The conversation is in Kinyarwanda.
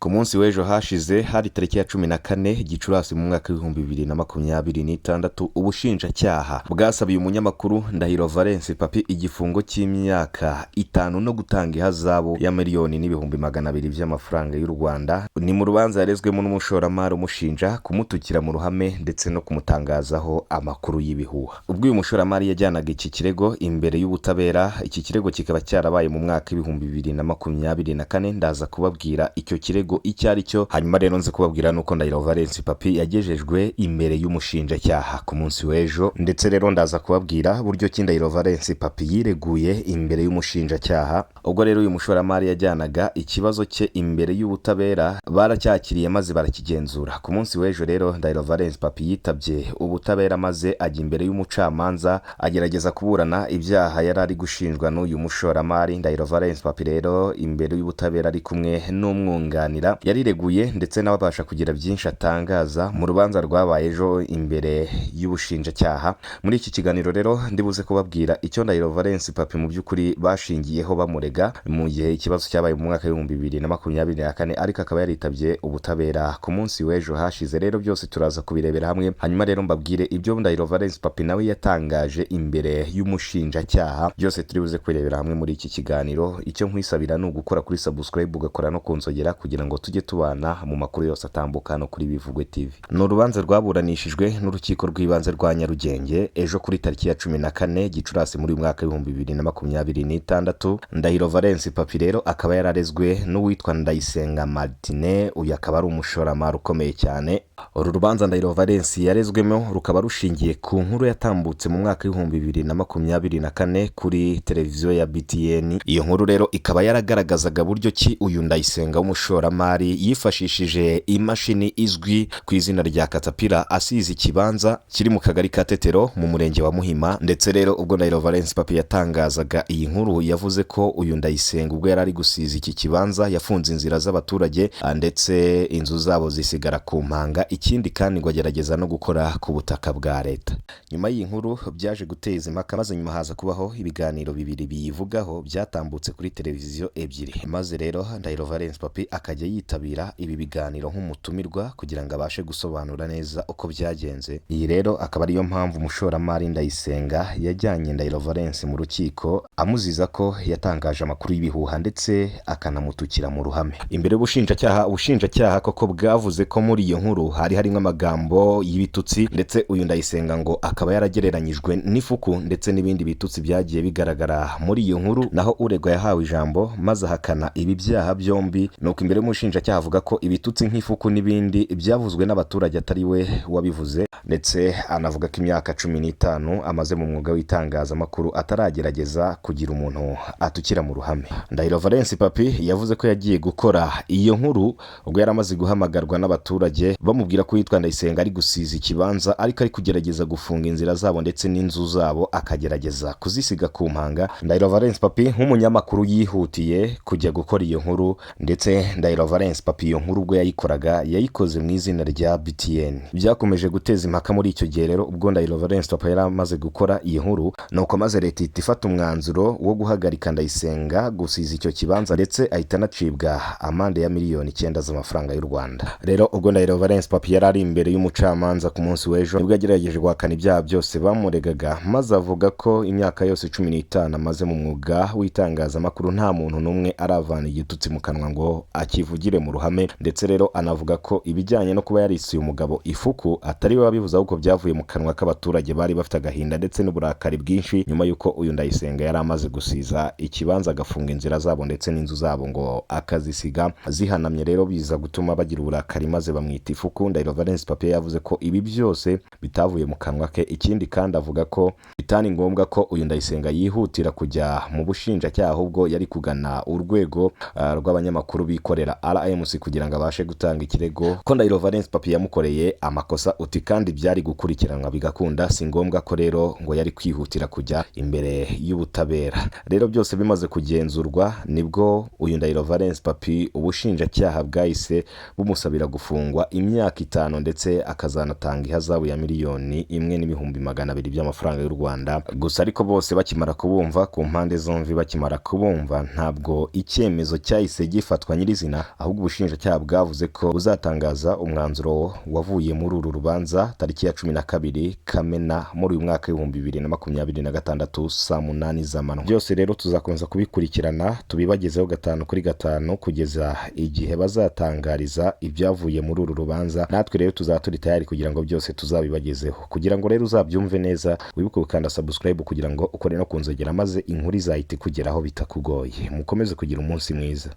Ku munsi w'ejo hashize hari tariki ya 14 Gicurasi mu mwaka w'2026 ubushinjacyaha bwasabiye umunyamakuru Ndahiro Valens Papi igifungo cy'imyaka 5 no gutanga ihazabu ya miliyoni n'ibihumbi 200 by'amafaranga y'u Rwanda. Ni mu rubanza yarezwemo n'umushoramari umushinja kumutukira mu ruhame ndetse no kumutangazaho amakuru y'ibihuha. Ubwo uyu mushoramari yajyanaga iki kirego imbere y'ubutabera, iki kirego kikaba cyarabaye mu mwaka w'2024. Ndaza kubabwira icyo kirego icyari cyo, hanyuma rero nze kubabwira nuko Ndahiro Valens Papi yagejejwe imbere y'umushinjacyaha ku munsi w'ejo, ndetse rero ndaza kubabwira buryo ki Ndahiro Valens Papi yireguye imbere y'umushinjacyaha. Ubwo rero uyu mushoramari yajyanaga ikibazo cye imbere y'ubutabera, baracyakiriye maze barakigenzura. Ku munsi w'ejo rero Ndahiro Valens Papi yitabye ubutabera maze ajya imbere y'umucamanza agerageza kuburana ibyaha yari ari gushinjwa n'uyu mushoramari. Ndahiro Valens Papi rero imbere y'ubutabera ari kumwe n'umwunganira yarireguye ndetse n'ababasha kugira byinshi atangaza mu rubanza rwabaye ejo imbere y'ubushinjacyaha. Muri iki kiganiro rero ndibuze kubabwira icyo Ndahiro Valens Papi mu by'ukuri bashingiyeho bamurega mu gihe ikibazo cyabaye mu mwaka w'2024, ariko akaba yaritabye ubutabera ku munsi w'ejo hashize. Rero byose turaza kubirebera hamwe, hanyuma rero mbabwire ibyo Ndahiro Valens Papi nawe yatangaje imbere y'umushinjacyaha. Byose turibuze kubirebera hamwe muri iki kiganiro. Icyo nkwisabira ni ugukora kuri subscribe, ugakora no kunsogera kugira ngo tujye tubana mu makuru yose atambuka no kuri Bivugwe TV. Ni urubanza rwaburanishijwe n'urukiko rw'ibanze rwa Nyarugenge ejo kuri tariki ya 14 Gicurasi muri mwaka w'2026. Ndahiro Valens Papi rero akaba yararezwe n'uwitwa Ndayisenga Martine, uyu akaba ari umushoramari ukomeye cyane. Uru rubanza Ndahiro Valens yarezwemo rukaba rushingiye ku nkuru yatambutse mu mwaka w'2024 kuri televiziyo ya BTN. Iyo nkuru rero ikaba yaragaragazaga buryo ki uyu Ndayisenga w'umushoramari yifashishije imashini izwi ku izina rya Caterpillar asize ikibanza kiri mu kagari ka Tetero mu murenge wa Muhima. Ndetse rero ubwo Ndahiro Valens Papi yatangazaga iyi nkuru yavuze ko uyu Ndayisenga ubwo yari ari gusiza iki kibanza yafunze inzira z'abaturage ndetse inzu zabo zisigara ku mpanga, ikindi kandi ngo agerageza no gukora ku butaka bwa leta. Nyuma y'iyi nkuru byaje guteza impaka, maze nyuma haza kubaho ibiganiro bibiri biyivugaho byatambutse kuri televiziyo ebyiri, maze rero Ndahiro Valens Papi akajya yitabira ibi biganiro nk'umutumirwa kugira ngo abashe gusobanura neza uko byagenze. Iyi rero akaba ariyo mpamvu umushoramari Ndayisenga yajyanye Ndahiro Valens mu rukiko amuziza ko yatangaje amakuru y'ibihuha ndetse akanamutukira mu ruhame imbere y'ubushinjacyaha. Ubushinjacyaha koko bwavuze ko muri iyo nkuru hari harimo amagambo y'ibitutsi, ndetse uyu Ndayisenga ngo akaba yaragereranyijwe n'ifuku ndetse n'ibindi bitutsi byagiye bigaragara muri iyo nkuru. Naho uregwa yahawe ijambo maze ahakana ibi byaha byombi, nuko imbere y'umushinjacyaha avuga ko ibitutsi nk'ifuku n'ibindi byavuzwe n'abaturage atari we wabivuze, ndetse anavuga ko imyaka 15 amaze mu mwuga w'itangazamakuru ataragerageza kugira umuntu atukira mu ruhame. Ndahiro Valens Papi yavuze ko yagiye gukora iyo nkuru ubwo yari amaze guhamagarwa n'abaturage bamubwira ko yitwa Ndayisenga ari gusiza ikibanza, ariko ari kugerageza gufunga inzira zabo ndetse n'inzu zabo akagerageza kuzisiga ku mpanga. Ndahiro Valens Papi nk'umunyamakuru yihutiye kujya gukora iyo nkuru, ndetse Ndahiro Valens Papi iyo nkuru ubwo yayikoraga yayikoze mu izina rya BTN. Byakomeje guteza impaka muri icyo gihe rero ubwo Ndahiro Valens Papi yari amaze gukora iyo nkuru, nuko maze leta ifata umwanzuro wo guhagarika Ndayisenga gusiza icyo kibanza, ndetse ahita anacibwa amande ya miliyoni 9 z'amafaranga y'u Rwanda. Rero ubwo Ndahiro Valens Papi yari ari imbere y'umucamanza ku munsi w'ejo nibwo yagerageje guhakana ibyaha byose bamuregaga, maze avuga ko imyaka yose 15 amaze mu mwuga w'itangazamakuru nta muntu n'umwe aravana igitutsi mu kanwa ngo akivugire mu ruhame. Ndetse rero anavuga ko ibijyanye no kuba yarisuye umugabo ifuku atari we wabivuze, ahubwo byavuye mu kanwa k'abaturage bari bafite agahinda ndetse n'uburakari bwinshi nyuma y'uko uyu Ndayisenga yari amaze gusiza ikibanza agafunga inzira zabo ndetse n'inzu zabo ngo akazisiga zihanamye. Rero biza gutuma bagira uburakari maze bamwita ifuku. Ndahiro Valens Papi yavuze ko ibi byose bitavuye mu kanwa ke. Ikindi kandi avuga ko bitani ngombwa ko uyu Ndayisenga yihutira kujya mu bushinjacyaha, ahubwo yari kugana urwego rw'abanyamakuru bikorera RMC kugira ngo abashe gutanga ikirego ko Ndahiro Valens Papi yamukoreye amakosa uti kandi byari gukurikiranwa bigakunda, si ngombwa ko rero ngo yari kwihutira kujya imbere y'ubutabera. Rero byose bimaze kugenzurwa nibwo uyu Ndahiro Valens Papi ubushinjacyaha bwahise bumusabira gufungwa imyaka 5 ndetse akazanatanga ihazabu ya miliyoni 1,200,000 by'amafaranga y'u Rwanda. Gusa ariko bose bakimara kubumva ku mpande zombi bakimara kubumva ntabwo icyemezo cyahise gifatwa nyirizina, ahubwo ubushinjacyaha bwavuze ko buzatangaza umwanzuro wavuye muri uru rubanza tariki ya 12 Kamena muri uyu mwaka w'ibihumbi 2026 saa 8 z'amanywa. Byose rero tuzakomeza kubikurikirana tubibagezeho 5 kuri 5 kugeza igihe bazatangariza ibyavuye muri uru rubanza. Natwe rero tuzaturi tayari kugira ngo byose tuzabibagezeho. Kugira ngo rero uzabyumve neza, wibuke gukanda subscribe kugira ngo ukore no kunzogera maze inkuru izahita ikugeraho bitakugoye. Mukomeze kugira umunsi mwiza.